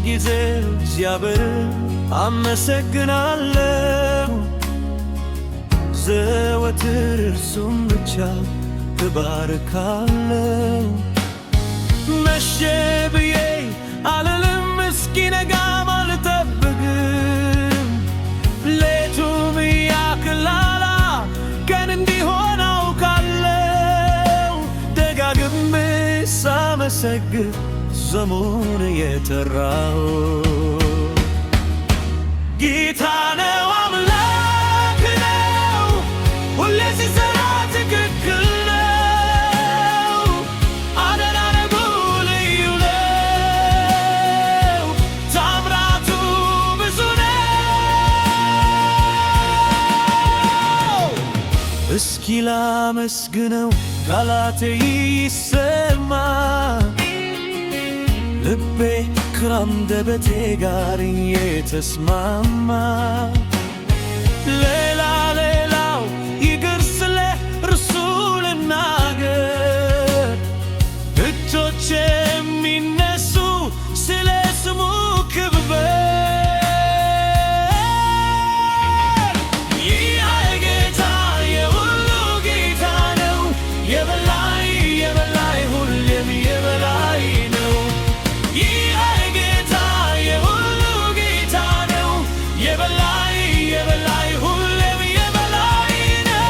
ጊዜ እግዚአብሔርን አመሰግናለሁ። ዘወትር እርሱን ብቻ እባርካለሁ። መሸ ብዬ አልልም፣ እስኪነጋም አልጠብቅም። ሌቱም ያክላላ ቀን እንዲሆን አውቃለሁ። ደጋግሜ ሳመሰግን ስሙን የጠራሁ ጌታ ነው፣ አምላክ ነው፣ ሁሌ ሲሰራ ትክክል ነው። አደራረጉ ልዩ ነው፣ ታምራቱ ብዙ ነው። እስኪ ላመስግነው ቃላቴ ይሰማ፣ ልቤ ከአንደበቴ ጋር የተስማማ። ሌላው ይቅር ስለ እርሱ ልናገር፣ እጆቼ የሚነሱ ስለ ስሙ ክብር። ይህ ጌታ የሁሉ ጌታ ነው፣ የበላይ የበላይ ሁሌም የበላይ ነው። ይህ ጌታ የሁሉ ጌታ ነው፣ የበላይ የበላይ ሁሌም የበላይ ነው።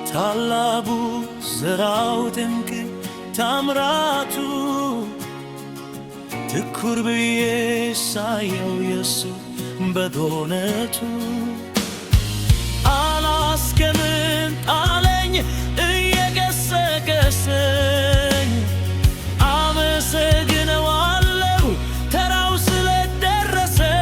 ታላቁ ሥራው ድንቅ ታምራቱ፣ ትኩር ብዬ ሳየው የሱ በጎነቱ። አላስቀምጥ አለኝ እየገሰገሰኝ፣ አመሰግነዋለሁ ተራው ስለደረሰኝ።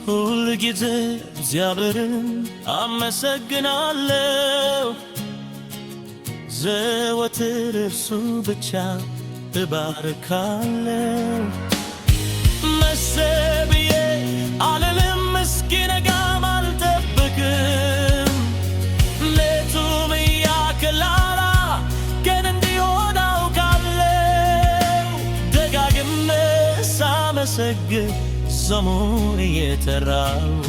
ሁል ጊዜ እግዚአብሔርን አመሰግናለሁ። ዘወትር እርሱ ብቻ እባርካለሁ። መሸ ብዬ አልልም፣ እስኪነጋም አልጠብቅም። ሌቱም ያክላላ ቀን እንዲሆን አውቃለሁ። ደጋግሜ ሳመሰግን ስሙን የጠራሁ